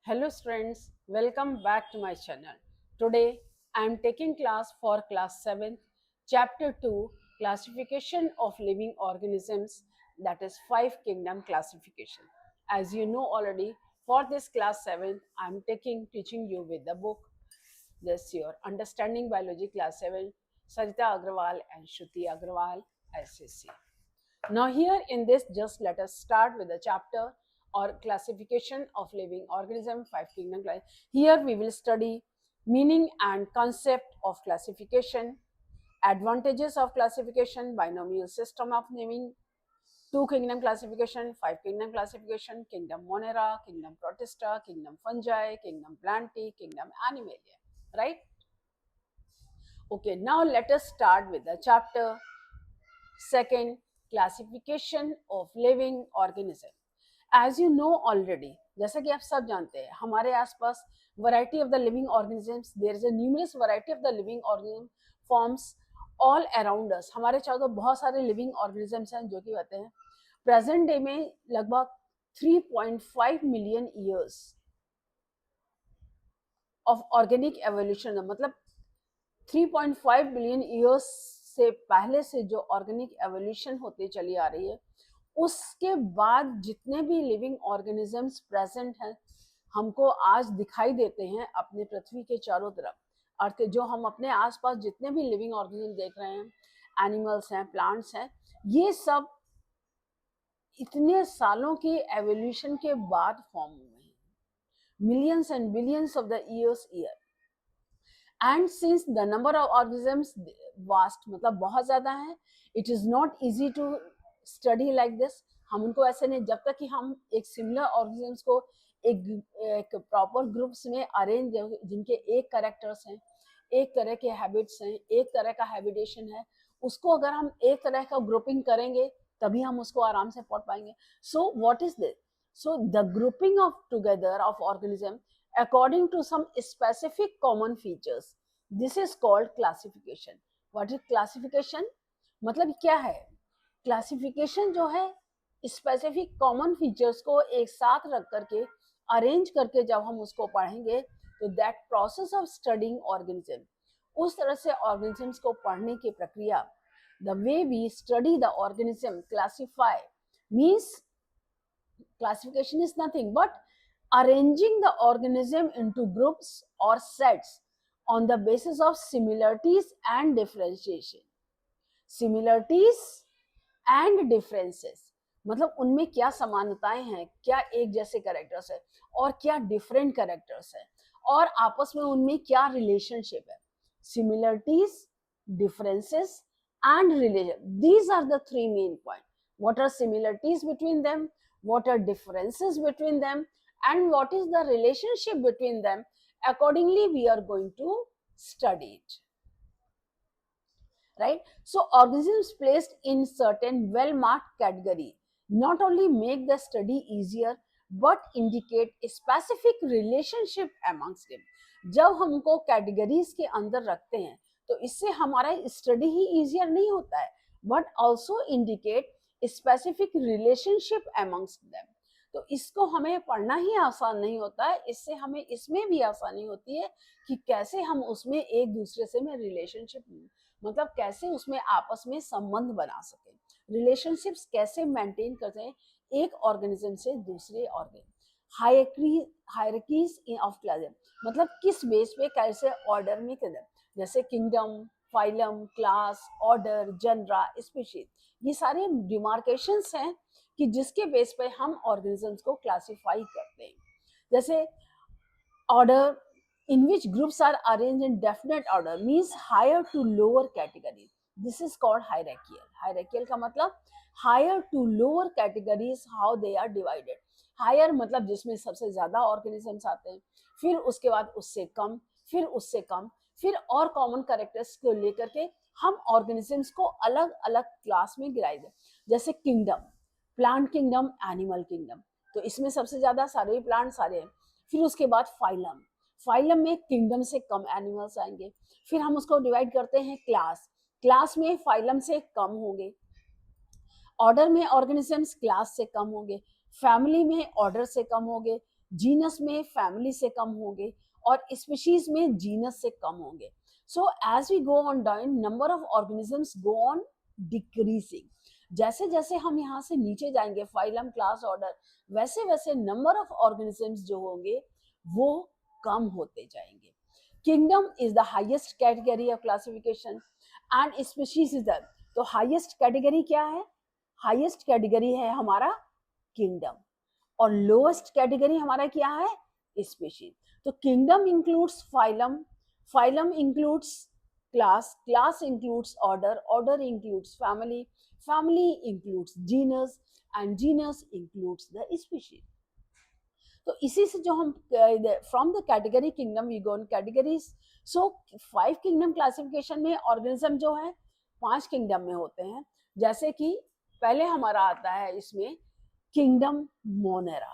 Hello students, welcome back to my channel. Today I am taking class for class 7th, chapter 2, classification of living organisms, that is 5 kingdom classification. As you know already, for this class 7th I am teaching you with the book this your Understanding Biology class 7, Sarita Agrawal and Shruti Agrawal SSC. Now here in this, just let us start with the chapter or classification of living organism, 5 kingdom class. Here we will study meaning and concept of classification, advantages of classification, binomial system of naming, 2 kingdom classification, 5 kingdom classification, kingdom Monera, kingdom Protista, kingdom Fungi, kingdom Plantae, kingdom Animalia, right? Okay, now let us start with the chapter. Second, classification of living organism. As you know already, जैसा कि आप सब जानते हैं, हमारे आसपास variety of the living organisms, there is a numerous variety of the living organism forms all around us. हमारे चारों तरफ बहुत सारे living organisms हैं जो कि होते हैं. Present day में लगभग 3.5 million years of organic evolution, मतलब 3.5 बिलियन ईयर्स से पहले से जो ऑर्गेनिक एवोल्यूशन होती चली आ रही है, उसके बाद जितने भी लिविंग ऑर्गेनिजम्स प्रेजेंट हैं, हमको आज दिखाई देते हैं अपने पृथ्वी के चारों तरफ. अर्थ के जो हम अपने आसपास जितने भी लिविंग ऑर्गेनिज्म देख रहे हैं, एनिमल्स हैं, प्लांट्स हैं, ये सब इतने सालों के एवोल्यूशन के बाद फॉर्म हुए हैं, millions and billions of the years year. And since the number of organisms vast, मतलब बहुत ज्यादा है, it is not easy to study like this. हम उनको ऐसे नहीं, जब तक कि हम एक सिमिलर ऑर्गेनिजम्स को एक प्रॉपर ग्रुप्स में अरेंज, जिनके एक कैरेक्टर्स हैं, एक तरह के हैबिट्स हैं, एक तरह का हैबिटेशन है, उसको अगर हम एक तरह का ग्रुपिंग करेंगे तभी हम उसको आराम से पढ़ पाएंगे. So what is this? So the grouping of together of organism according to some specific common features, this is called classification. What is classification? मतलब क्या है? Classification जो है specific common features को एक साथ रख करके अरेंज करके जब हम उसको पढ़ेंगे तो that process of studying organism, उस तरह से organisms को पढ़ने की प्रक्रिया, the way we study the organism, classify means classification is nothing but arranging the organism into groups or sets on the basis of similarities and differentiation. Similarities and differences, मतलब उनमें क्या समानताएं हैं, क्या एक जैसे कैरेक्टर्स है और क्या डिफरेंट कैरेक्टर्स है, और आपस में उनमें क्या रिलेशनशिप है. Similarities, differences and relation, these are the three main points. What are similarities between them, what are differences between them, and what is the relationship between them? Accordingly we are going to study it, right? So organisms placed in certain well marked category not only make the study easier but indicate a specific relationship amongst them. जब हमको categories के अंदर रखते हैं तो इससे हमारा study ही easier नहीं होता है, but also indicate specific relationship amongst them. तो इसको हमें पढ़ना ही आसान नहीं होता है, इससे हमें इसमें भी आसानी होती है कि कैसे हम उसमें एक दूसरे से में रिलेशनशिप, मतलब कैसे उसमें आपस में संबंध बना सके, रिलेशनशिप्स कैसे मेंटेन करते हैं एक ऑर्गेनिज्म से दूसरे ऑर्गेनिज्म. हायरार्कीज ऑफ क्लास, मतलब किस बेस पे कैसे ऑर्डर में कदम, जैसे kingdom, phylum, class, order, genera, species, ये सारे डिमार्केशंस हैं कि जिसके बेस पे हम ऑर्गेनिजम्स को क्लासिफाई करते हैं. जैसे order in which groups are arranged in definite order means higher to lower categories. This is called hierarchical. Hierarchical का मतलब higher to lower categories, how they are divided. Higher मतलब जिसमें सबसे ज्यादा organisms आते हैं, फिर उसके बाद उससे कम, फिर उससे कम, फिर और common characters को लेकर के हम organisms को अलग अलग क्लास में गिराए दे. जैसे kingdom, plant kingdom, animal kingdom, तो इसमें सबसे ज्यादा सारे प्लांट सारे हैं. फिर उसके बाद फाइलम, फाइलम में किंगडम से कम एनिमल्स आएंगे. फिर हम उसको डिवाइड करते हैं क्लास, क्लास में फाइलम से कम होंगे. ऑर्डर में ऑर्गेनिजम्स क्लास से कम होंगे, फैमिली में ऑर्डर से कम होंगे, जीनस में फैमिली से कम होंगे और स्पीशीज में जीनस से कम होंगे. So as we go on down, number of organisms go on decreasing. जैसे जैसे हम यहाँ से नीचे जाएंगे फाइलम, क्लास, ऑर्डर, वैसे वैसे नंबर ऑफ ऑर्गेनिजम्स जो होंगे वो कम होते जाएंगे. Kingdom is the highest category of classification and species is the. तो हाईएस्ट कैटेगरी क्या है? हाईएस्ट कैटेगरी है हमारा किंगडम और लोएस्ट कैटेगरी हमारा क्या है? स्पीशीज. तो kingdom includes phylum, phylum includes class, class includes order, order includes family, family includes genus and genus includes the species. तो इसी से जो हम from the category kingdom we go in categories. So 5 kingdom classification में organism जो है 5 kingdom में होते हैं. जैसे कि पहले हमारा आता है इसमें किंगडम मोनेरा,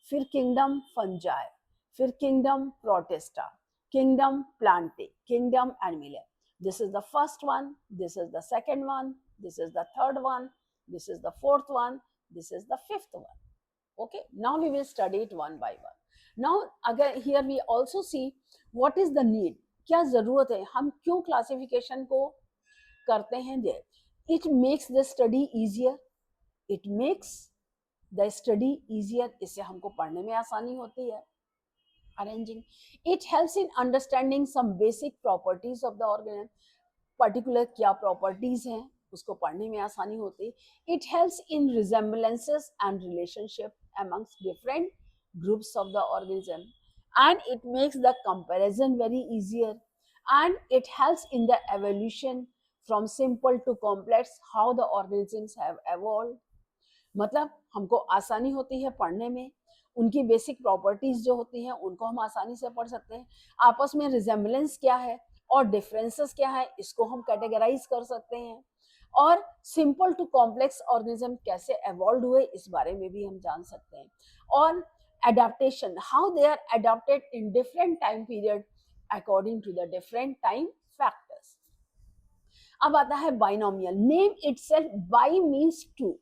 फिर किंगडम फंजाई, फिर kingdom protista, kingdom Plantae, kingdom animal. This is the first one, this is the second one, this is the third one, this is the fourth one, this is the fifth one. Okay, now we will study it one by one. Now again here we also see what is the need. क्या जरूरत है, हम क्यों classification को करते हैं. there it makes the study easier, it makes the study easier. इससे हमको पढ़ने में आसानी होती है. arranging, it helps in understanding some basic properties of the organism. Particular क्या प्रॉपर्टीज हैं उसको पढ़ने में आसानी होती है. It helps in resemblances and relationship amongst different groups of the organism and it makes the comparison very easier and it helps in the evolution from simple to complex, how the organisms have evolved. मतलब हमको आसानी होती है पढ़ने में. उनकी basic properties जो होती हैं उनको हम आसानी से पढ़ सकते हैं. आपस में रिजेम्बलेंस क्या है और डिफरेंसेस क्या है इसको हम कैटेगराइज कर सकते हैं. और सिंपल टू कॉम्प्लेक्स ऑर्गेनिज्म कैसे एवॉल्व हुए इस बारे में भी हम जान सकते हैं. और adaptation, how they are adapted in different time period according to the different time factors. अब आता है binomial. Name itself, bi means two.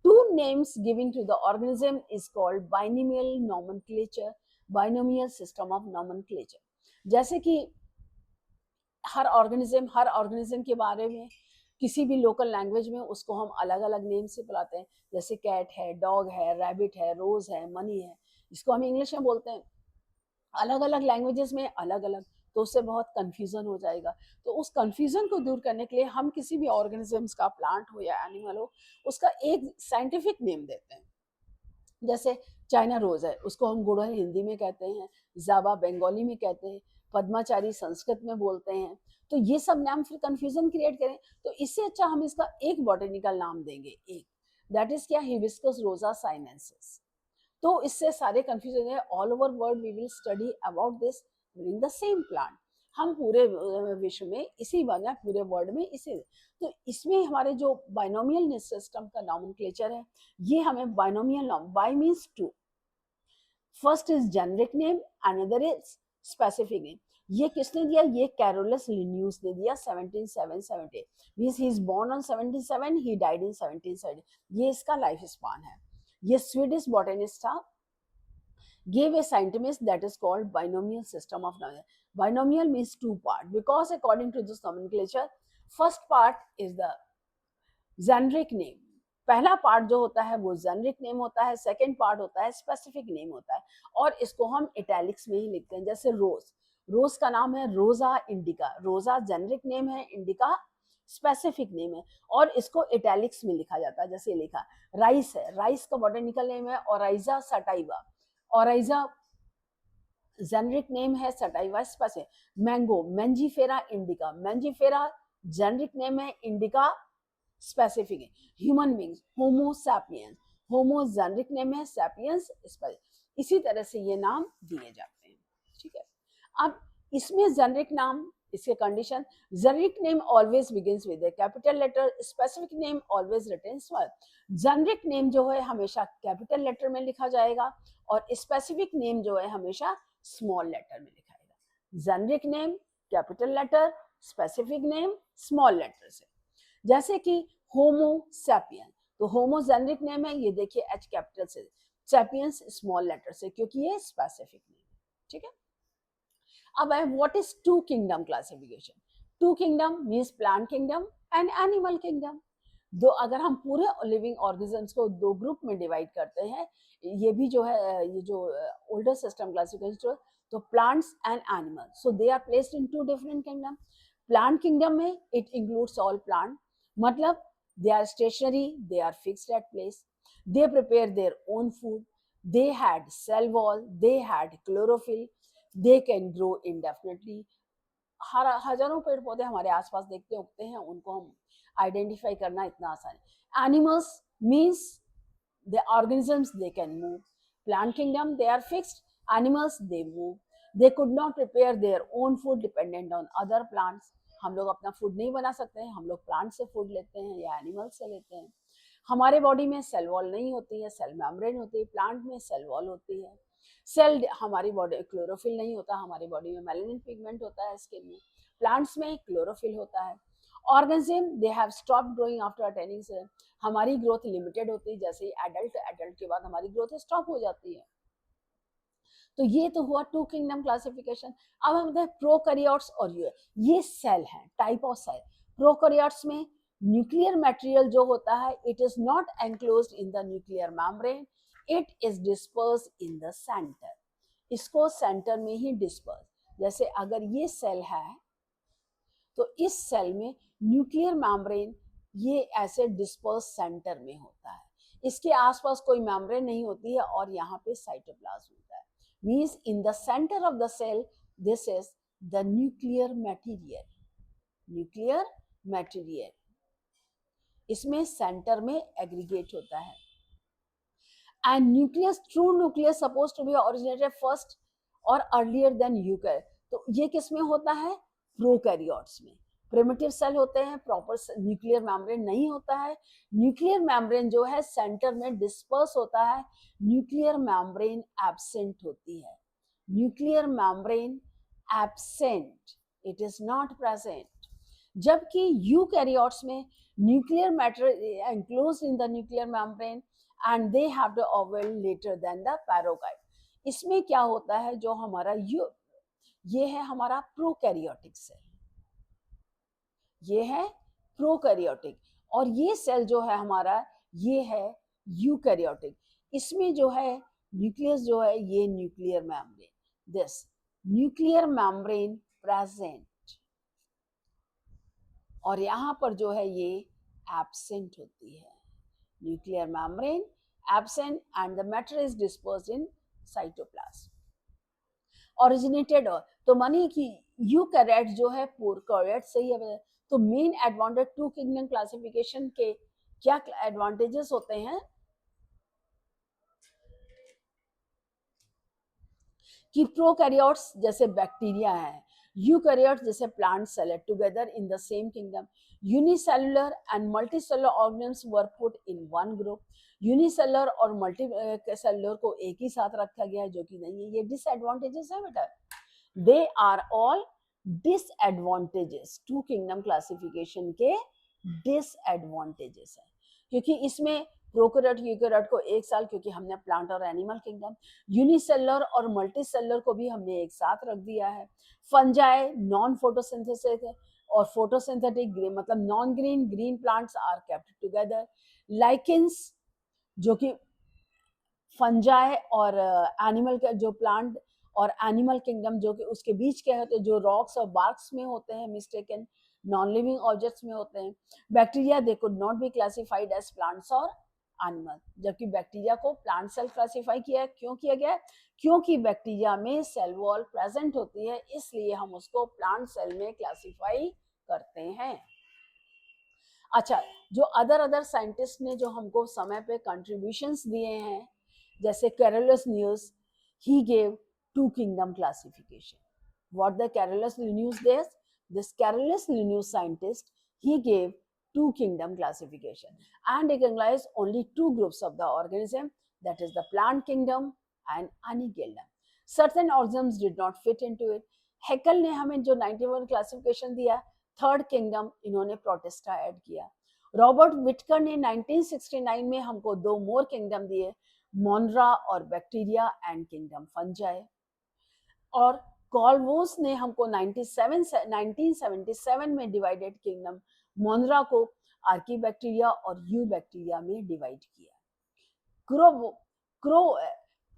Two names given to the organism is called binomial nomenclature, binomial system of nomenclature. जैसे कि हर organism के बारे में किसी भी लोकल लैंग्वेज में उसको हम अलग अलग नेम से बुलाते हैं. जैसे कैट है, डॉग है, रैबिट है, रोज है, मनी है, इसको हम इंग्लिश में बोलते हैं. अलग अलग लैंग्वेजेस में अलग अलग, तो उससे बहुत कंफ्यूजन हो जाएगा. तो उस कंफ्यूजन को दूर करने के लिए हम किसी भी ऑर्गेनिजम्स का, प्लांट हो या एनिमल हो, उसका एक साइंटिफिक नेम देते हैं. जैसे चाइना रोज है, उसको हम गुड़हल हिंदी में कहते हैं, जाबा बंगाली में कहते हैं, पद्माचारी संस्कृत में बोलते हैं. तो ये सब नाम फिर कंफ्यूजन क्रिएट करें, तो इससे अच्छा हम इसका एक बॉटेनिकल नाम देंगे. एक दैट इज क्या? Hibiscus rosa sinensis. तो इससे सारे कंफ्यूजन है. All over world we will study about this during the same plant. हम पूरे विश्व में इसी बना, पूरे वर्ल्ड में इसी. तो इसमें हमारे जो बाइनोमियल सिस्टम का नॉमेनक्लेचर है, ये हमें बाइनोमियल नाम, bi means two. First is generic name, another is specific name. ये किसने दिया? ये कैरोलस लिन्यूस ने दिया 1778. Means he is born on 77, he died in 1770. ये इसका लाइफ स्पान है. ये स्वीडिश बॉटनिस्ट था, gave a scientist that is called binomial system of nomenclature. Binomial means two part because according to this nomenclature, first part is the generic name. पहला part जो होता है वो जेनरिक नेम होता है, सेकेंड पार्ट होता है स्पेसिफिक नेम होता है, और इसको हम इटैलिक्स में ही लिखते हैं. जैसे रोज, रोज का नाम है रोजा इंडिका. रोजा जेनरिक नेम है, इंडिका स्पेसिफिक नेम है, और इसको इटैलिक्स में लिखा जाता है. जैसे लिखा राइस है, राइस का बॉटनिकल नेम है Oryza sativa. Oryza generic name है, sativa specific. Mango, Mangifera indica. Mangifera generic name है, इंडिका स्पेसिफिक है. Human beings, Homo sapiens. Homo generic name है, सैपियंस स्पेसिफिक. इसी तरह से ये नाम दिए जाते हैं. ठीक है. अब इसमें जेनरिक नाम, इसके condition, generic name always begins with a capital letter, specific name always written small. Generic name जो है हमेशा कैपिटल लेटर में लिखा जाएगा और स्पेसिफिक नेम जो है हमेशा स्मॉल लेटर में लिखा जाएगा. Generic name capital letter, specific name small letter से. जैसे कि होमो सैपियन, तो होमो जेनरिक नेम है, ये देखिए एच कैपिटल से. सैपियंस स्मॉल लेटर से, क्योंकि ये स्पेसिफिक नहीं है, ठीक है। अब है what is two kingdom classification. Two kingdom means plant kingdom and animal kingdom. दो, अगर हम पूरे लिविंग ऑर्गेनिजम्स को दो ग्रुप में डिवाइड करते हैं, ये भी जो है, ये जो ओल्डर सिस्टम क्लासिफिकेशन, तो plants and animals, so they are placed in two different kingdom. Plant kingdom में इट इंक्लूड्स ऑल प्लांट, मतलब they are stationary, they are fixed at place, they prepare their own food, they had cell wall, they had chlorophyll, they can grow indefinitely। हजारों पेड़ पौधे हमारे आसपास देखते उगते हैं, उनको हम आइडेंटिफाई करना इतना आसान है। Animals means the organisms, they can move। plant kingdom, they are fixed। animals, they move, they could not prepare their own food dependent on other plants। हम लोग अपना फूड नहीं बना सकते हैं, हम लोग प्लांट से फूड लेते हैं या एनिमल से लेते हैं। हमारे बॉडी में सेल वॉल नहीं होती है, सेल मेम्ब्रेन होती है, प्लांट में सेल वॉल होती है। सेल, हमारी बॉडी क्लोरोफिल नहीं होता, हमारी बॉडी में मेलानिन पिगमेंट होता है स्किन में, प्लांट्स में क्लोरोफिल होता है। Organism, they have stopped growing after attaining से, हमारी ग्रोथ लिमिटेड होती है, जैसे ही एडल्ट के बाद हमारी ग्रोथ स्टॉप हो जाती है। तो ये तो हुआ टू किंगडम क्लासिफिकेशन। अब हम देखते हैं प्रोकैरियोट्स और ये सेल है, टाइप ऑफ सेल। प्रोकैरियोट्स में न्यूक्लियर मटेरियल जो होता है, it is not enclosed in the nuclear membrane, it is dispersed in the centre. इसको सेंटर में ही डिस्पर्स, जैसे अगर ये सेल है तो इस सेल में न्यूक्लियर मेम्ब्रेन ये ऐसे डिस्पर्स सेंटर में होता है, इसके आसपास कोई मेम्ब्रेन नहीं होती है और यहाँ पे साइटोप्लाज्म होता है। Means in the centre of the cell, this is the nuclear material. Nuclear material इसमें सेंटर में एग्रीगेट होता है। And nucleus, true nucleus suppose to be originated first और अर्लियर देन यूकैरियोट। तो ये किस में होता है? प्रोकैरियोट्स में। प्रिमिटिव सेल होते हैं, प्रॉपर न्यूक्लियर मेम्ब्रेन नहीं होता है। न्यूक्लियर मेम्ब्रेन जो है सेंटर में डिस्पर्स होता है, न्यूक्लियर मेम्ब्रेन एब्सेंट होती है। Nuclear membrane absent, it is not present. जबकि यूकैरियोट्स में nuclear matter enclosed in the nuclear membrane and they have to oval later than the पैरोकाइट। इसमें क्या होता है, जो हमारा ये है हमारा प्रोकैरियोटिक सेल, ये है प्रोकैरियोटिक, और ये सेल जो है हमारा ये है यूकैरियोटिक। इसमें जो है न्यूक्लियस जो है ये nuclear membrane, this nuclear membrane present, और यहाँ पर जो है ये एब्सेंट होती है। Nuclear membrane absent and the matter is dispersed in cytoplasm। Originated, तो मानिए कि यूकैरियोट जो है प्रोकैरियोट से ही है। तो main advantage two kingdom classification के क्या एडवांटेजेस होते हैं कि प्रोकैरियोट्स जैसे बैक्टीरिया है, यूकैरियोट्स जैसे plant cell together in the same kingdom. Unicellular and multicellular organisms were put in one group. Unicellular और मल्टी सेलुलर को एक ही साथ रखा गया है, जो कि नहीं है। ये डिसएडवांटेजेस है बेटा, they are all disadvantages. Two kingdom classification के डिसएडवांटेजेस है, क्योंकि इसमें प्रोकैरियोट यूकैरियोट को एक साल, क्योंकि हमने प्लांट और एनिमल किंगडम, यूनिसेलुलर और मल्टीसेलुलर को भी हमने एक साथ रख दिया है। फंजाई नॉन फोटोसिंथेसिस है, और फोटोसिंथेटिक ग्रीन मतलब non green, green plants are kept together. Lichens जो कि फंजाई और एनिमल का जो प्लांट और एनिमल किंगडम जो कि उसके बीच के होते हैं, जो रॉक्स और बार्क्स में होते हैं, मिस्टेकन नॉन लिविंग ऑब्जेक्ट्स में होते हैं। Bacteria they could not be classified as plants और एनिमल, जबकि बैक्टीरिया को प्लांट सेल क्लासिफाई किया है। क्यों किया गया? क्योंकि बैक्टीरिया में सेल वॉल प्रेजेंट होती है, इसलिए हम उसको प्लांट सेल में क्लासिफाई करते हैं। अच्छा, जो अदर साइंटिस्ट ने जो हमको समय पे कंट्रीब्यूशंस दिए हैं, जैसे Carolus लिन्यूस, he gave two kingdom classification। What the Carolus Linnaeus did? This Carolus Linnaeus scientist, he gave two kingdom classification and recognized only two groups of the organism, that is the plant kingdom and Annihilum। Certain organisms did not fit into it। हैकल ने हमें जो 91 classification दिया, third kingdom, इन्होंने Protista add किया। Robert Whittaker ने 1969 में हमको दो मोर किंगडम दिए, मोनरा और बैक्टीरिया एंड किंगडम फंजाई। और कॉलवोस ने हमको 1977 में डिवाइडेड किंगडम मोनरा को आर्कीबैक्टीरिया और यू बैक्टीरिया में डिवाइड किया।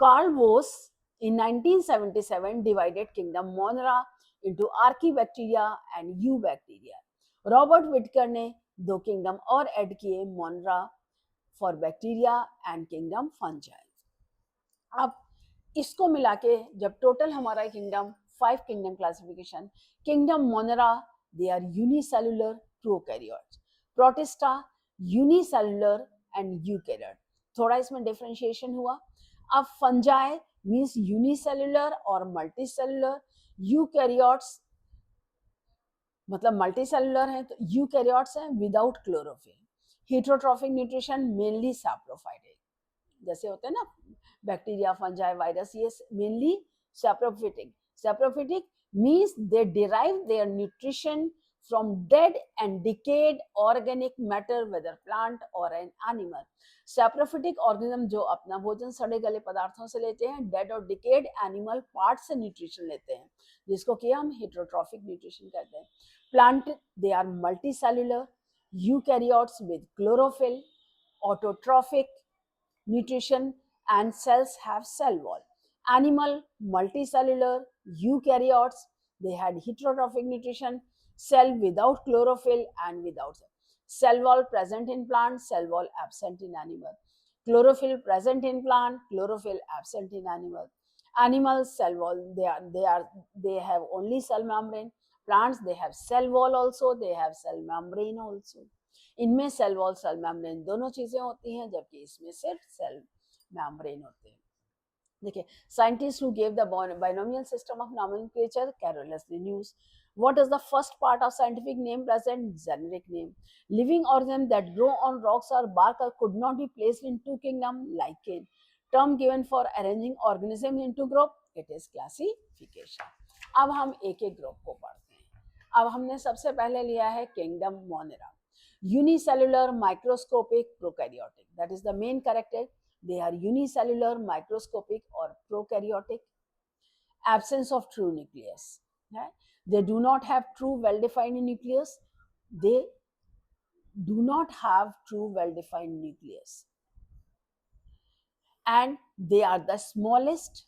Carl Voss in 1977 divided kingdom Monera into Archaebacteria and Eubacteria. Robert Whittaker ने 2 किंगडम और ऐड किए, Monera for bacteria and kingdom fungi. अब इसको मिला के जब टोटल हमारा kingdom 5 kingdom classification, kingdom Monera they are unicellular prokaryotes, Protista unicellular and eukaryote, थोड़ा इसमें डिफरेंशिएशन हुआ। अब फंजाई मींस यूनिसेलुलर और मल्टीसेलुलर, यूकैरियोट्स मतलब मल्टीसेलुलर है, तो यूकैरियोट्स हैं without chlorophyll. Heterotrophic nutrition mainly saprophytic, जैसे होते हैं ना बैक्टीरिया, फंजाई, वायरस, ये mainly saprophytic. Saprophytic means they derive their nutrition from dead and decayed organic matter whether plant or an animal. Saprophytic organism जो अपना भोजन सड़े गले पदार्थों से लेते हैं, डेड और डिकेड एनिमल पार्ट से न्यूट्रिशन लेते हैं, जिसको कि हम हेटेरोट्रॉफिक न्यूट्रिशन कहते हैं। Plant they are multicellular, eukaryotes with chlorophyll, autotrophic nutrition and cells have cell wall. Animal multicellular, eukaryotes, they had heterotrophic nutrition, cell without chlorophyll and without cell. Cell wall present in plant, cell wall absent in animal. Chlorophyll present in plant, chlorophyll absent in animal. Animals cell wall, they have only cell membrane. Plants they have cell wall also, they have cell membrane also. इनमें cell wall cell membrane दोनों चीजें होती हैं, जबकि इसमें सिर्फ cell membrane होते हैं। देखिए, scientist who gave the binomial system of nomenclature Carolus Linnaeus. What is the first part of scientific name present? Generic name. Living organisms that grow on rocks or bark could not be placed in two kingdoms. Lichen. Term given for arranging organisms into group. It is classification. अब हम एक एक group को पढ़ते हैं। अब हमने सबसे पहले लिया है kingdom Monera, unicellular microscopic prokaryotic, that is the main character. They are unicellular microscopic or prokaryotic, absence of true nucleus, they do not have true well defined nucleus, they do not have true well defined nucleus, and they are the smallest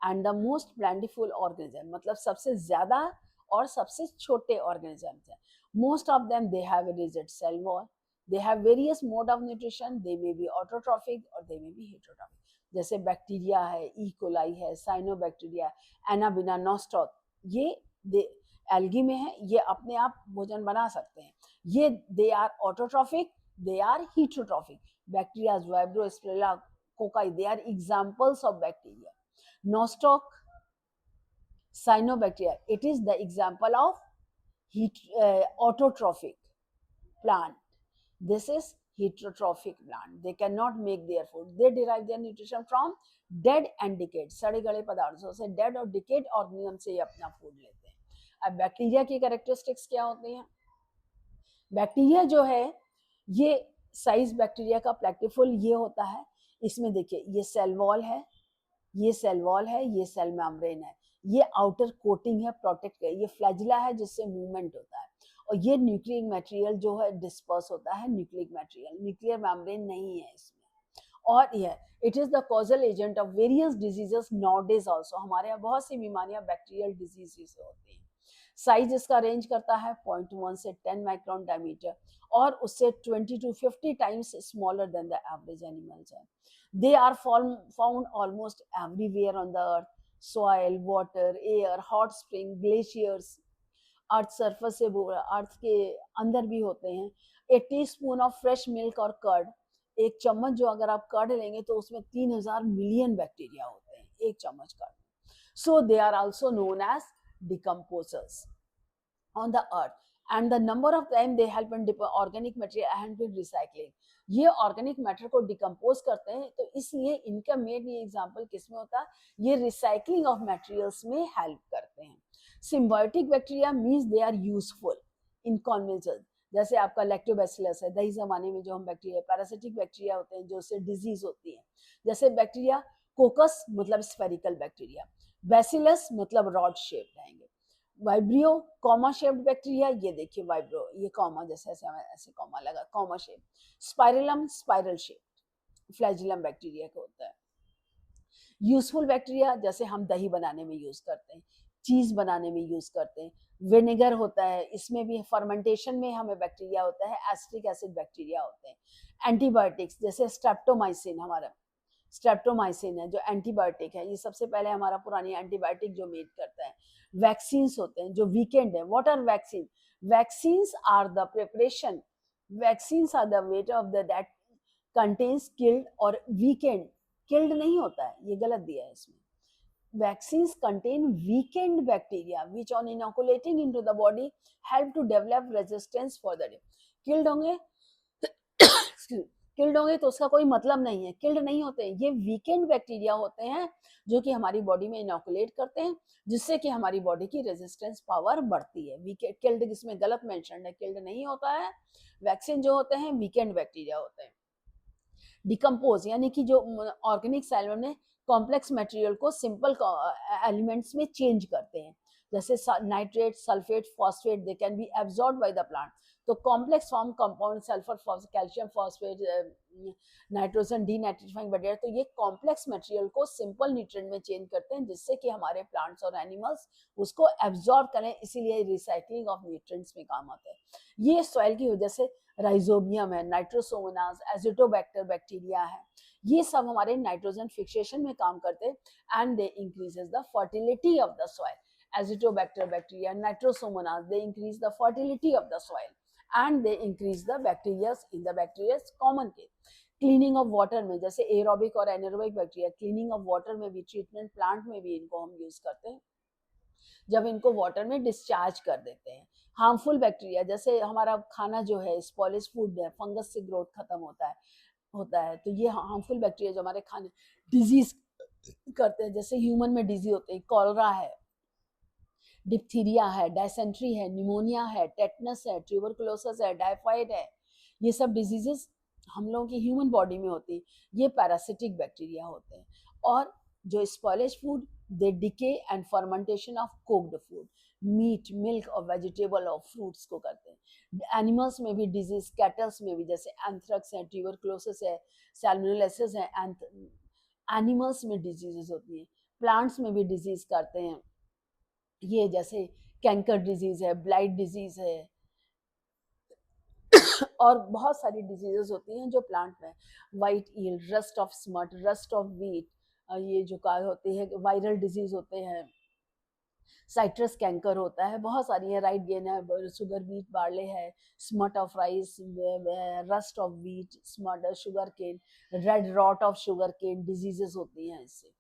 and the most plentiful organism, मतलब सबसे ज्यादा और सबसे छोटे organisms हैं। Most of them they have a rigid cell wall, they have various mode of nutrition, they may be autotrophic or they may be heterotrophic, जैसे bacteria है, E coli है, साइनोबैक्टीरिया, एनाबिना, नोस्टॉक, ये algae में है, ये अपने आप भोजन बना सकते हैं। ये they are autotrophic, they are heterotrophic. Bacteria, Vibrio, Spirilla, cocci, they are examples of bacteria. Nostoc, cyanobacteria, it is the example of autotrophic plant. This is heterotrophic plant. They cannot make their food. They derive their nutrition from dead and decayed, सड़े गले पदार्थों से, dead और decayed organism से ये अपना food लेते हैं। अब बैक्टीरिया की कैरेक्टरिस्टिक्स क्या होती हैं? बैक्टीरिया जो है, ये साइज बैक्टीरिया का प्लेक्टिफुल ये होता है। इसमें देखिए, ये सेल वॉल है, ये सेल वॉल है, ये सेल मेम्ब्रेन है, ये आउटर कोटिंग है, प्रोटेक्ट है, ये फ्लैजिला है जिससे मूवमेंट होता है, और ये न्यूक्लियर मटेरियल जो है डिस्पर्स होता है, न्यूक्लिक मटेरियल, न्यूक्लियर मेम्ब्रेन नहीं है इसमें। और यह it is the causal agent of various diseases nowadays also. हमारे यहाँ बहुत सी बीमारियां बैक्टीरियल डिजीज से होती हैं। साइज इसका रेंज करता है 0.1 से 10 माइक्रोन डायमीटर, और उससे 20 to 50 times smaller than the average animals है। They are found almost everywhere on the earth. Soil, water, air, hot spring, glaciers, earth surface से अर्थ के अंदर भी होते हैं। ए टीस्पून ऑफ फ्रेश मिल्क और कर्ड, एक चम्मच जो अगर आप कर्ड लेंगे तो उसमें 3000 मिलियन बैक्टीरिया होते हैं एक चम्मच curd. So they are also known as decomposers on the earth, and the number of time they help in organic material and with recycling. ये ऑर्गेनिक मैटर को डिकम्पोज करते हैं, तो इसलिए इनका मेन एग्जांपल किसमें होता है? ये रिसाइकलिंग ऑफ मटेरियल्स में हेल्प करते हैं। Symbiotic bacteria means they are useful in convention, जैसे आपका लैक्टोबैसिलस है, दही जमाने में जो हम बैक्टीरिया, पैरासिटिक बैक्टीरिया होते हैं जो उससे डिजीज होती है, जैसे बैक्टीरिया कोकस मतलब स्फेरिकल बैक्टीरिया, बैसिलस मतलब रॉड शेप रहेंगे, वाइब्रियो कॉमा शेप्ड बैक्टीरिया, ये देखिए वाइब्रो, ये कॉमा जैसे ऐसे ऐसे कॉमा लगा, comma shape, spirillum spiral shape flagellum bacteria का होता है। यूजफुल बैक्टीरिया जैसे हम दही बनाने में यूज करते हैं, चीज बनाने में यूज करते हैं, विनेगर होता है, इसमें भी फर्मेंटेशन में हमें बैक्टीरिया होता है, एसिटिक एसिड बैक्टीरिया होते हैं। एंटीबायोटिक्स जैसे स्ट्रेप्टोमाइसिन, हमारा स्ट्रेप्टोमाइसिन है जो एंटीबायोटिक है, ये सबसे पहले हमारा पुरानी एंटीबायोटिक जो मेड करता है। वैक्सीन्स होते हैं जो वीकेंड है, what are vaccine, vaccines are the preparation, vaccines are the weight of the that contains killed और वीकेंड, किल्ड नहीं होता है, ये गलत दिया है इसमें। Vaccines contain weakened bacteria which on inoculating into the body help to develop resistance for the day. Killed होंगे किल्ड होंगे तो उसका कोई मतलब नहीं है, किल्ड नहीं होते हैं, ये वीकेंड बैक्टीरिया होते हैं जो कि हमारी बॉडी में इनोकुलेट करते हैं, जिससे कि हमारी बॉडी की रेजिस्टेंस पावर बढ़ती है। वीकेंड, किल्ड इसमें गलत मेंशन है, किल्ड नहीं होता है। वैक्सीन जो होते हैं वीकेंड बैक्टीरिया होते हैं। डिकम्पोज यानी कि जो ऑर्गेनिक सेल में कॉम्प्लेक्स मटेरियल को सिंपल एलिमेंट्स में चेंज करते हैं, जैसे nitrate, sulphate, phosphate, they can be absorb by the plant. तो complex form compound, sulphur, calcium phosphate, nitrogen denitrifying वगैरह, तो ये कॉम्प्लेक्स मटेरियल को सिंपल न्यूट्रिएंट में चेंज करते हैं, जिससे कि हमारे प्लांट्स और एनिमल्स उसको एब्जॉर्ब करें, इसीलिए रिसाइकलिंग ऑफ न्यूट्रिएंट्स में काम आता है। ये सॉइल की वजह से राइजोबियम है, नाइट्रोसोमोनास, एजिटोबैक्टर बैक्टीरिया है, ये सब हमारे नाइट्रोजन फिक्सेशन में काम करते हैं and they increases the fertility of the soil. Azotobacter bacteria, Nitrosomonas, they increase the fertility of the soil and they increase the bacteria in the bacteria common के। Cleaning of water में जैसे aerobic और anaerobic bacteria, cleaning of water में भी, treatment plant में भी इनको हम यूज करते हैं, जब इनको वाटर में डिस्चार्ज कर देते हैं। हार्मफुल बैक्टीरिया जैसे हमारा खाना जो है स्पॉलिश फूड है, फंगस से ग्रोथ खत्म होता है, तो ये हार्मफुल बैक्टीरिया जो हमारे खाने डिजीज करते हैं, जैसे ह्यूमन में डिजीज होते हैं, कॉलरा है, डिप्थीरिया है, डायसेंट्री है, निमोनिया है, टेटनस है, ट्यूबरकुलोसिस है, टाइफाइड है, ये सब डिजीजेस हम लोगों की ह्यूमन बॉडी में होती है, ये पैरासिटिक बैक्टीरिया होते हैं। और जो spoilage food, they decay and fermentation of cooked food, meat, milk और वेजिटेबल और फ्रूट्स को करते हैं। एनिमल्स में भी डिजीज, कैटल्स में भी, जैसे एंथ्रेक्स है, ट्यूबरकुलोसिस है, सैल्मोनेलासिस है, एनिमल्स में डिजीजेस होती हैं। प्लांट्स में भी डिजीज करते हैं, ये जैसे कैंकर डिजीज है, ब्लाइट डिजीज है, और बहुत सारी डिजीजेस होती हैं जो प्लांट में, white eel, rust of smut, rust of wheat, ये जो का होती है, वायरल डिजीज होते हैं, साइट्रस कैंकर होता है, बहुत सारी है, राइट गेन है, शुगर बीट बार्ले है, smut of rice, rust of wheat, smut sugar cane, red rot of sugar cane, diseases होती हैं इससे।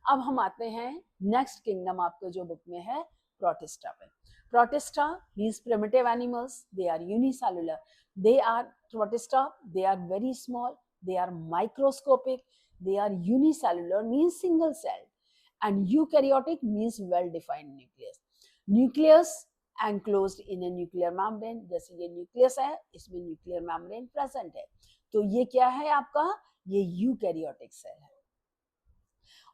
अब हम आते हैं नेक्स्ट किंगडम आपके जो बुक में है, प्रोटिस्टा पे। Protista means primitive animals, they are unicellular, they are protista, they are very small, they are microscopic, they are unicellular means single celled, and eukaryotic means well defined nucleus, nucleus enclosed in a nuclear membrane, जैसे ये nucleus है, इसमें nuclear membrane present है, तो ये क्या है आपका, ये यूकैरियोटिक सेल है,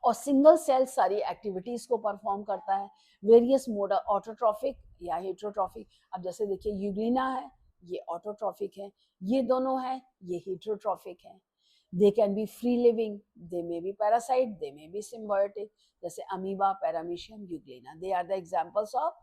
और सिंगल सेल सारी एक्टिविटीज को परफॉर्म करता है। वेरियस मोड, ऑटोट्रॉफिक या हेट्रोट्रॉफिक, अब जैसे देखिए यूग्लिना है, ये ऑटोट्रॉफिक है, ये दोनों है, ये हेट्रोट्रॉफिक है। They can be free living, they may be parasite, they may be symbiotic, जैसे amoeba, paramecium, euglena, they are the examples of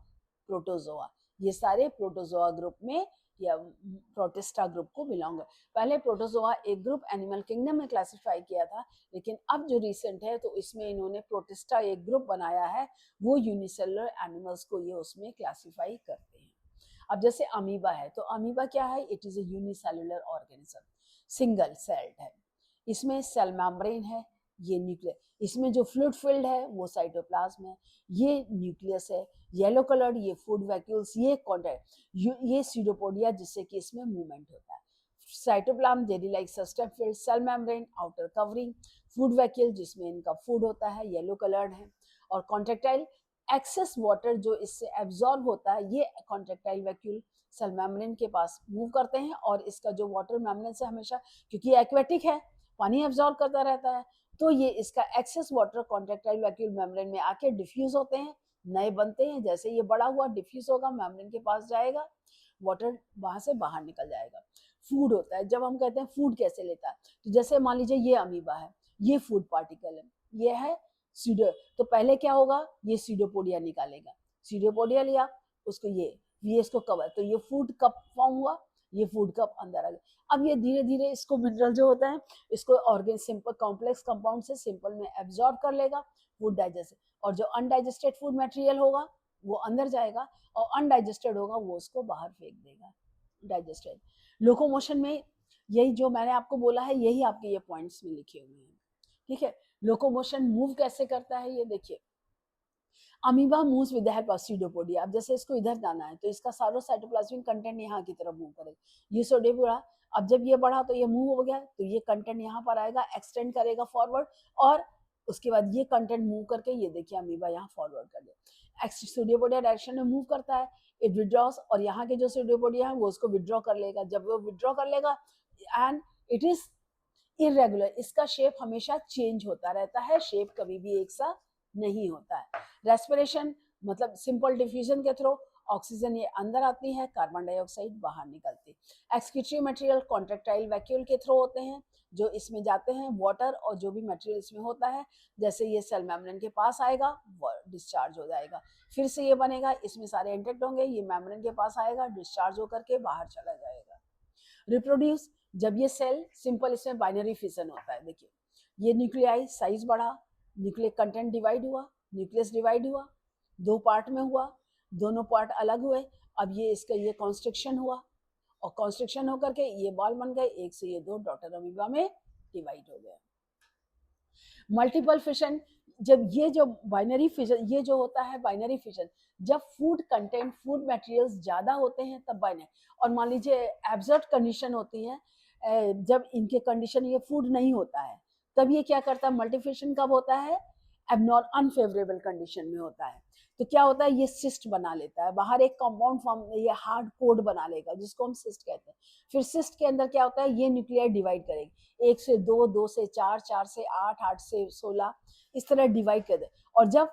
protozoa. ये सारे प्रोटोजोआ ग्रुप में या प्रोटिस्टा ग्रुप को बिलोंग है। पहले प्रोटोजोआ एक ग्रुप एनिमल किंगडम में क्लासिफाई किया था, लेकिन अब जो रिसेंट है तो इसमें इन्होंने प्रोटिस्टा एक ग्रुप बनाया है, वो यूनिसेलुलर एनिमल्स को ये उसमें क्लासिफाई करते हैं। अब जैसे अमीबा है, तो अमीबा क्या है, it is a unicellular organism, single celled है, इसमें सेल मेम्ब्रेन है, ये न्यूक्लियस, इसमें जो फ्लूइड फिल्ड है वो साइटोप्लाज्म है, ये न्यूक्लियस है, येलो कलर्ड ये फूड वैक्यूल्स, ये कॉन्टैक्ट, ये सीडोपोडिया जिससे कि इसमें मूवमेंट होता है, cytoplasm jelly like system filled, cell membrane outer covering, food vacuole जिसमें इनका फूड होता है, येलो कलर्ड है, और कॉन्ट्रेक्टाइल एक्सेस वाटर जो इससे एब्जॉर्ब होता है ये कॉन्ट्रेक्टाइल वैक्यूल सेल मेम्ब्रेन के पास मूव करते हैं, और इसका जो वाटर मेम्ब्रेन से हमेशा, क्योंकि एक्वेटिक है, पानी एब्जॉर्ब करता रहता है, तो ये इसका excess water contractile vacuole membrane में आके डिफ्यूज होते हैं, नए बनते हैं। जैसे ये बड़ा हुआ डिफ्यूज होगा, मेम्ब्रेन के पास जाएगा, वाटर वहां से बाहर निकल जाएगा। फूड होता है, जब हम कहते हैं फूड कैसे लेता है, तो जैसे मान लीजिए ये अमीबा है, ये फूड पार्टिकल है, ये है सीडो, तो पहले क्या होगा, ये सीडोपोडिया निकालेगा, सीडोपोडिया लिया, उसको ये इसको कवर, तो ये फूड कप फॉर्म हुआ, ये फूड कप अंदर आ गया। अब ये धीरे धीरे इसको मिनरल जो होता है, इसको ऑर्गेन सिंपल कॉम्प्लेक्स कंपाउंड से सिंपल में एब्जॉर्ब कर लेगा, फूड डाइजेस्ट, और जो अनडाइजेस्टेड फूड मटेरियल होगा वो अंदर जाएगा, और अनडाइजेस्टेड होगा वो उसको बाहर फेंक देगा। डाइजेस्टेड लोकोमोशन में यही जो मैंने आपको बोला है, यही आपके ये पॉइंट्स में लिखे हुए हैं, ठीक है। लोकोमोशन मूव कैसे करता है, ये देखिए, amoeba moves with the help of pseudopodia. अब जैसे इसको इधर जाना है तो इसका सारा साइटोप्लाज्मिक कंटेंट यहाँ की तरफ मूव करेगा, ये सीडोपोडिया, अब जब ये बढ़ा तो ये मूव हो गया, तो ये कंटेंट यहाँ पर आएगा, एक्सटेंड करेगा फॉरवर्ड, और उसके बाद ये कंटेंट मूव करके ये देखिए अमीबा यहाँ फॉरवर्ड कर दे, सीडोपोडिया डायरेक्शन में मूव करता है, इट विड्रॉस, और यहाँ के जो सीडोपोडिया है वो उसको विड्रॉ कर लेगा, जब वो विड्रॉ कर लेगा एंड इट इज इरेगुलर, इसका शेप हमेशा चेंज होता रहता है, शेप कभी भी एक सा नहीं होता है। रेस्पिरेशन मतलब सिंपल डिफ्यूजन के थ्रू ऑक्सीजन ये अंदर आती है, कार्बन डाइऑक्साइड बाहर निकलती है। एक्सक्रीटरी मटेरियल कॉन्ट्रेक्टाइल वैक्यूल के थ्रू होते हैं, जो इसमें जाते हैं, वाटर और जो भी मटेरियल इसमें होता है, जैसे ये सेल मेम्ब्रेन के पास आएगा वो डिस्चार्ज हो जाएगा, फिर से ये बनेगा, इसमें सारे इंटेक्ट होंगे, ये मेम्ब्रेन के पास आएगा, डिस्चार्ज होकर के बाहर चला जाएगा। रिप्रोड्यूस, जब ये सेल सिंपल, इसमें बाइनरी फिशन होता है, देखिए ये न्यूक्लियाई साइज बढ़ा, न्यूक्लियर कंटेंट डिवाइड हुआ, न्यूक्लियस डिवाइड हुआ, दो पार्ट में हुआ, दोनों पार्ट अलग हुए, अब ये इसका ये कॉन्स्ट्रिक्शन हुआ, और कॉन्स्ट्रिक्शन होकर के ये बॉल बन गए, एक से ये दो डॉटर अमीबा में डिवाइड हो गए। मल्टीपल फिशन, जब ये जो बाइनरी फिशन, ये जो होता है बाइनरी फिशन, जब फूड कंटेंट फूड मटेरियल्स ज्यादा होते हैं तब बाइनरी, और मान लीजिए एब्सर्ट कंडीशन होती है, जब इनके कंडीशन ये फूड नहीं होता है तब ये क्या करता है, मल्टीफिशन कब होता है, एबनॉर्मल अनफेवरेबल कंडीशन में होता है, तो क्या होता है, ये सिस्ट बना लेता है, बाहर एक कंपाउंड फॉर्म, ये हार्ड कोड बना लेगा जिसको हम सिस्ट कहते हैं, फिर सिस्ट के अंदर क्या होता है, ये न्यूक्लियर डिवाइड करेगी, 1 से 2, 2 से 4, 4 से 8, 8 से 16, इस तरह डिवाइड कर दे, और जब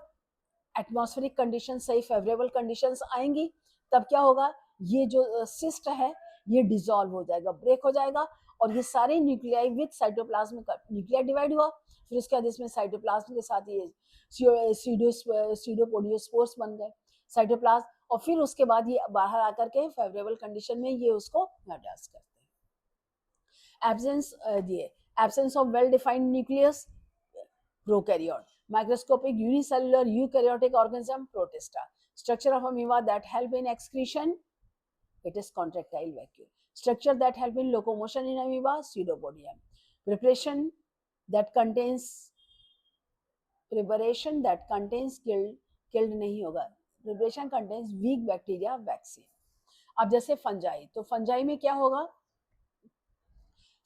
एटमॉस्फेरिक कंडीशन सही फेवरेबल कंडीशंस आएंगी तब क्या होगा, ये जो सिस्ट है ये डिसॉल्व हो जाएगा, ब्रेक हो जाएगा, और ये सारे न्यूक्लियाई विद साइटोप्लाज्म का न्यूक्लियर डिवाइड हुआ, फिर उसके बाद इसमें साइटोप्लाज्म के साथ ये सीडोपोडियोस्पोर्स बन गए साइटोप्लाज्म, और फिर उसके बाद ये बाहर आकर के फेवरेबल कंडीशन में ये उसको अटैच करते हैं। Absence of well defined nucleus, prokaryote, microscopic unicellular eukaryotic organism, protista. Structure of amoeba that help in excretion, it is contractile vacuole. Structure that help in locomotion in amoeba, pseudopodium. Preparation that contains killed नहीं होगा, preparation contains weak bacteria vaccine. अब जैसे fungi, तो fungi में क्या होगा,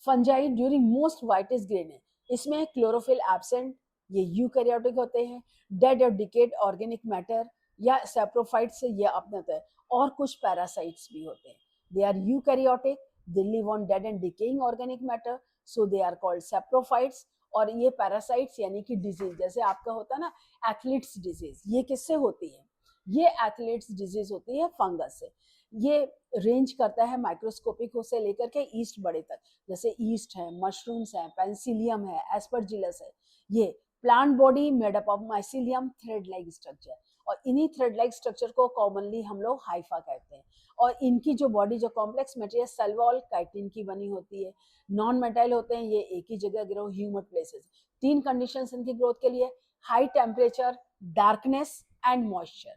fungi during most whitest grain है, इसमें क्लोरोफिल एब्सेंट, ये यूकैरियोटिक होते हैं, डेड और डिकेड ऑर्गेनिक मैटर या सैप्रोफाइट से ये अपने होते हैं, और कुछ पैरासाइट्स भी होते हैं, they are eukaryotic, they live on dead and decaying organic matter, so they are called saprophytes. और ये पैरासाइट्स यानी कि डिजीज, जैसे आपका होता है ना एथलीट्स डिजीज, ये किससे होती है, ये एथलीट्स डिजीज होती है फंगस से, ये रेंज करता है माइक्रोस्कोपिक से लेकर के ईस्ट बड़े तक, जैसे ईस्ट है, मशरूम्स है, पेंसिलियम है, एस्परजिलस है, ये plant body made up of mycelium thread like structure, और इन्हीं थ्रेड लाइक स्ट्रक्चर को कॉमनली हम लोग हाइफा कहते हैं, और इनकी जो बॉडी जो complex material cell wall chitin की बनी होती है, नॉन मेटाइल होते हैं, ये एक ही जगह ग्रो ह्यूमड प्लेसेस, 3 कंडीशंस इनकी ग्रोथ के लिए, high temperature, darkness and moisture,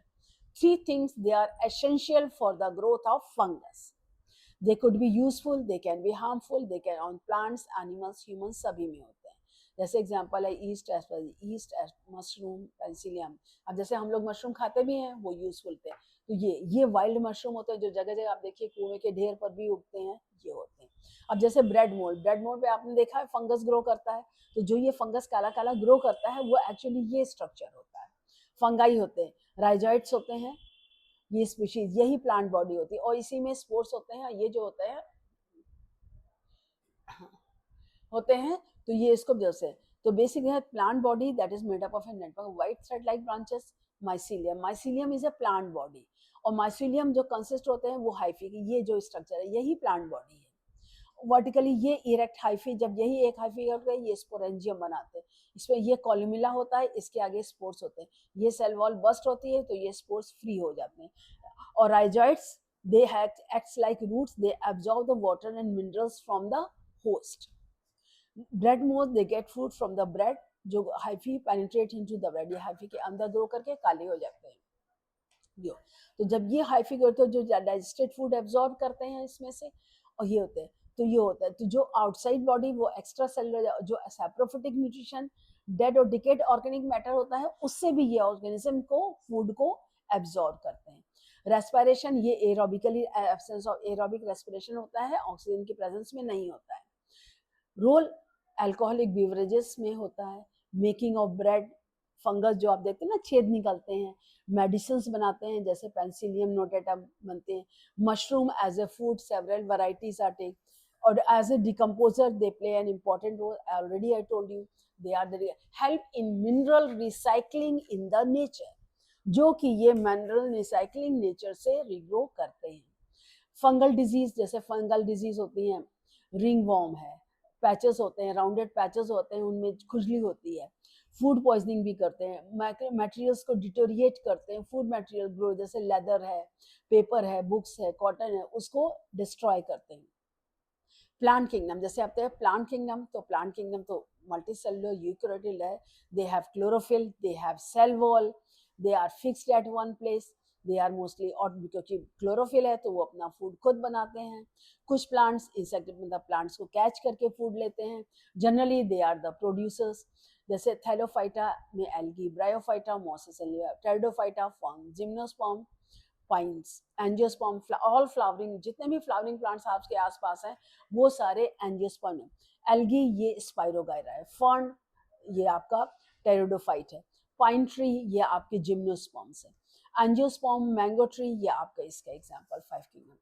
3 things they are essential for the growth of fungus. They could be useful, they can be harmful, they can on plants, animals, humans सभी में होते हैं, जैसे example है east, mushroom, penicillium. अब जैसे हम लोग मशरूम खाते भी हैं वो यूजफुल थे, तो ये वाइल्ड मशरूम होते हैं जो जगह जगह आप देखिए कुएं के ढेर पर भी उगते हैं, ये होते हैं। अब जैसे ब्रेड मोल्ड पे आपने देखा है फंगस ग्रो करता है, तो जो ये फंगस काला काला ग्रो करता है वो एक्चुअली ये स्ट्रक्चर होता है, फंगाई होते हैं। राइजॉइड्स होते हैं, ये स्पीशीज, यही प्लांट बॉडी होती है, और इसी में स्पोर्स होते हैं। ये जो होते हैं तो ये इसको जैसे, तो बेसिकली है plant body that is made up of a network white thread like branches, mycelium. Mycelium is a plant body, और माइसीलियम जो कंसिस्ट होते हैं वो हाइफी की, ये जो स्ट्रक्चर है यही प्लांट बॉडी है। वर्टिकली ये इरेक्ट हाइफी, जब यही एक हाइफी होता है ये स्पोरेंजियम बनाते हैं, इसमें ये कॉलुमिला होता है, इसके आगे स्पोर्स होते हैं, ये सेल वॉल बस्ट होती है तो ये स्पोर्स फ्री हो जाते हैं। और rhizoids they acts like roots, they absorb the water and minerals from the host. Bread moth they get food from the bread, जो hyphae penetrate into the bread, ये हाइफी के अंदर ग्रो करके काले हो जाते हैं। तो जब ये हाइफी होते हैं जो डाइजेस्टेड फूड एब्जॉर्ब करते हैं इसमें से, और ये होते हैं, तो ये होता है, तो जो आउटसाइड बॉडी वो एक्स्ट्रा सेलुलर जो सैप्रोफिटिक न्यूट्रिशन, डेड और डिकेड ऑर्गेनिक मैटर होता है, उससे भी ये ऑर्गेनिज्म को फूड को एब्जॉर्ब करते हैं। रेस्पिरेशन, ये aerobically absence of aerobic respiration होता है, ऑक्सीजन की प्रेजेंस में नहीं होता है। रोल अल्कोहलिक बीवरेजेस में होता है, मेकिंग ऑफ ब्रेड, फंगस जो आप देखते हैं ना छेद निकलते हैं, मेडिसिन बनाते हैं जैसे पेंसिलियम नोटेटा बनते हैं, mushroom as a food several varieties are take, और as a decomposer they play an important role, already I told you they are the help in mineral recycling in the nature, जो कि ये mineral recycling nature से regrow करते हैं। Fungal disease, जैसे fungal disease होती हैं, रिंग वॉर्म है, पैचेस होते हैं, राउंडेड पैचेस होते हैं, उनमें खुजली होती है। फूड पॉइजनिंग भी करते हैं, मटेरियल्स को डिटोरिएट करते हैं, फूड मटेरियल ग्रो, जैसे लेदर है, पेपर है, बुक्स है, कॉटन है, उसको डिस्ट्रॉय करते हैं। प्लांट किंगडम, जैसे आप प्लांट किंगडम, तो प्लांट किंगडम तो मल्टीसेलुलर यूकैरियोटिक है, they have chlorophyll, they have cell wall, they are fixed at one place, they are mostly, और क्योंकि क्लोरोफिल है तो वो अपना फूड खुद बनाते हैं। कुछ प्लांट्स इंसेक्ट मतलब प्लांट्स को कैच करके फूड लेते हैं, generally they are the producers, जैसे थैलोफाइटा में एल्गी, ब्रायोफाइटा मोसेसिलिया, pteridophyta fern, gymnosperm pines, angiosperm, all flowering, जितने भी फ्लावरिंग प्लांट्स आपके आसपास हैं वो सारे एंजियोस्पर्म है। एल्गी ये स्पाइरोगायरा है, फर्न ये आपका टेरिडोफाइट है, पाइन ट्री ये आपके जिम्नोस्पर्म्स है, एंजियोस्पर्म मैंगो ट्री ये आपका इसका example 5 kingdom.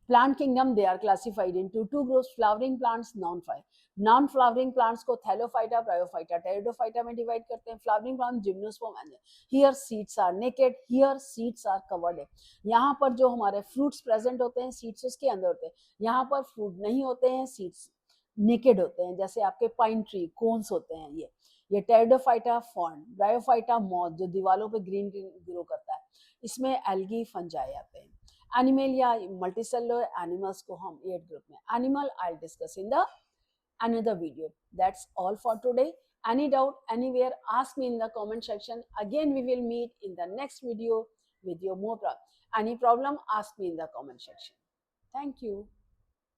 Plant kingdom they are classified into two groups, flowering plants, non flowering plants को थैलोफाइटा, ब्रायोफाइटा, टेरिडोफाइटा में डिवाइड करते हैं। Flowering plant gymnosperm and here seeds are naked, here seeds are covered है, यहाँ पर जो हमारे fruits present होते हैं सीड्स उसके अंदर होते हैं, यहाँ पर फ्रूट नहीं होते हैं, सीड्स नेकेड होते हैं, जैसे आपके पाइन ट्री कोन्स होते हैं। ये टेरिडोफाइटा फर्न, ब्रायोफाइटा मॉथ जो दीवारों पे ग्रीन ग्रीन ग्रो करता है, इसमें एल्गी फंजाई आते हैं। एनिमल या मल्टीसेलुलर एनिमल्स को हम 8 ग्रुप में, animal I discuss in the another video. That's all for today. Any doubt anywhere, ask me in the comment section. Again we will meet in the next video with your more problem. Any problem, ask me in the comment section. Thank you.